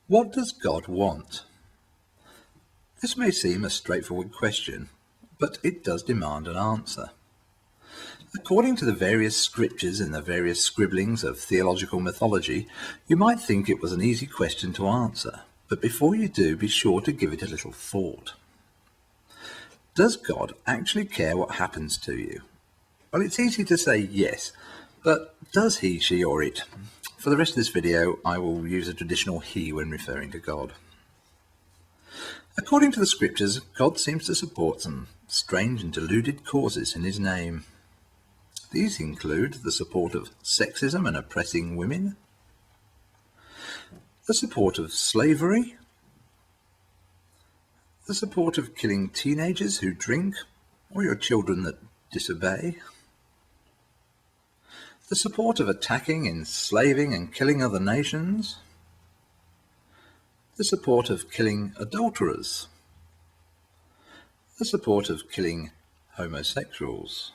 What does God want? This may seem a straightforward question, but it does demand an answer. According to the various scriptures and the various scribblings of theological mythology, you might think it was an easy question to answer, but before you do, be sure to give it a little thought. Does God actually care what happens to you? Well, it's easy to say yes, but does he, she, or it? For the rest of this video, I will use a traditional he when referring to God. According to the scriptures, God seems to support some strange and deluded causes in his name. These include the support of sexism and oppressing women, the support of slavery, the support of killing teenagers who drink, or your children that disobey, the support of attacking, enslaving and killing other nations, the support of killing adulterers, the support of killing homosexuals,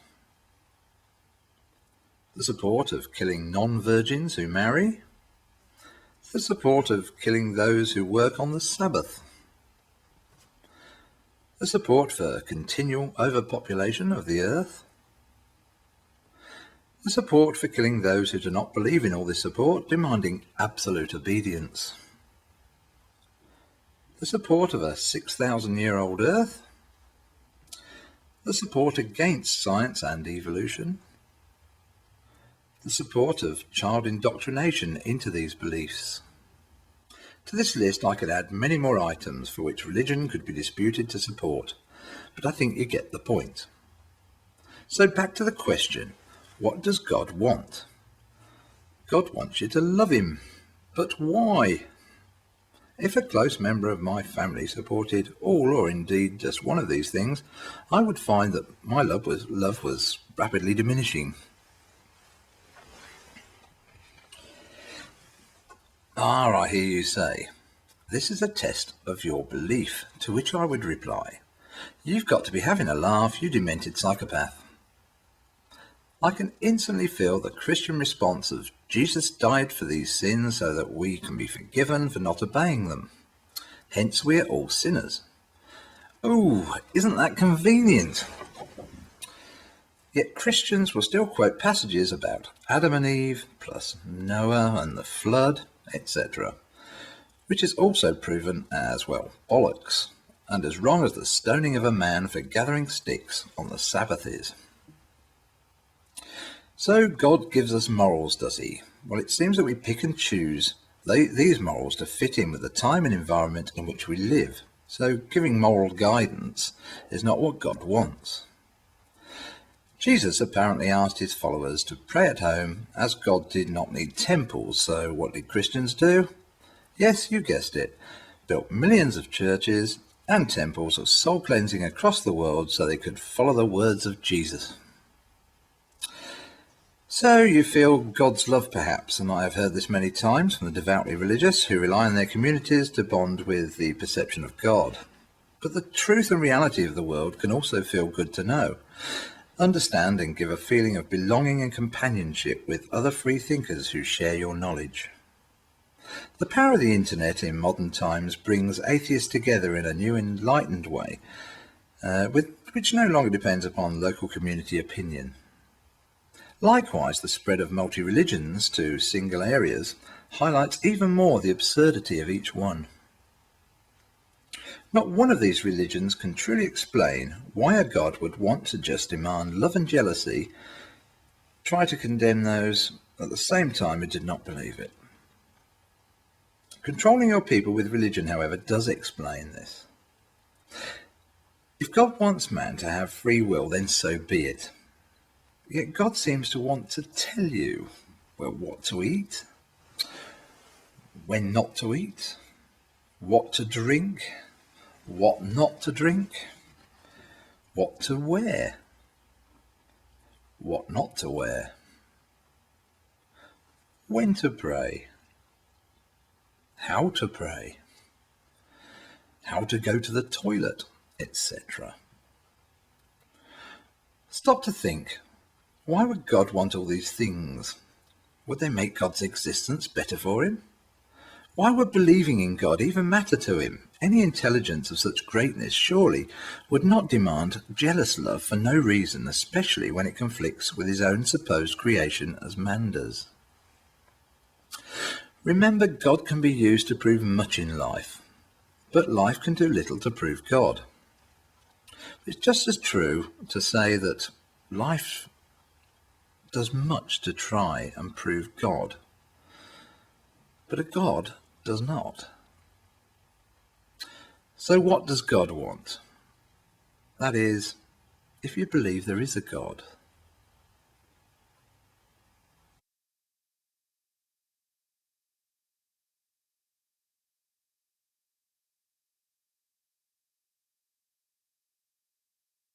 the support of killing non-virgins who marry, the support of killing those who work on the Sabbath, the support for continual overpopulation of the earth, the support for killing those who do not believe in all this support, demanding absolute obedience, the support of a 6,000-year-old earth, the support against science and evolution, the support of child indoctrination into these beliefs. To this list I could add many more items for which religion could be disputed to support, but I think you get the point. So back to the question, what does God want? God wants you to love him, but why? If a close member of my family supported all or indeed just one of these things, I would find that my love was rapidly diminishing. I hear you say, this is a test of your belief, to which I would reply, you've got to be having a laugh, you demented psychopath. I can instantly feel the Christian response of Jesus died for these sins so that we can be forgiven for not obeying them. Hence we are all sinners. Ooh, isn't that convenient? Yet Christians will still quote passages about Adam and Eve, plus Noah and the flood, etc., which is also proven as, well, bollocks, and as wrong as the stoning of a man for gathering sticks on the Sabbath is. So God gives us morals, does he? Well, it seems that we pick and choose these morals to fit in with the time and environment in which we live. So giving moral guidance is not what God wants. Jesus apparently asked his followers to pray at home, as God did not need temples. So what did Christians do? Yes, you guessed it, built millions of churches and temples of soul cleansing across the world so they could follow the words of Jesus. So you feel God's love perhaps, and I have heard this many times from the devoutly religious who rely on their communities to bond with the perception of God. But the truth and reality of the world can also feel good to know, understand and give a feeling of belonging and companionship with other free thinkers who share your knowledge. The power of the internet in modern times brings atheists together in a new enlightened way, which no longer depends upon local community opinion. Likewise, the spread of multi-religions to single areas highlights even more the absurdity of each one. Not one of these religions can truly explain why a God would want to just demand love and jealousy, try to condemn those at the same time who did not believe it. Controlling your people with religion, however, does explain this. If God wants man to have free will, then so be it. Yet God seems to want to tell you, well, what to eat, when not to eat, what to drink, what not to drink, what to wear, what not to wear, when to pray, how to pray, how to go to the toilet, etc. Stop to think. Why would God want all these things? Would they make God's existence better for him? Why would believing in God even matter to him? Any intelligence of such greatness surely would not demand jealous love for no reason, especially when it conflicts with his own supposed creation as man does. Remember, God can be used to prove much in life, but life can do little to prove God. It's just as true to say that life does much to try and prove God, but a God does not. So what does God want? That is, if you believe there is a God.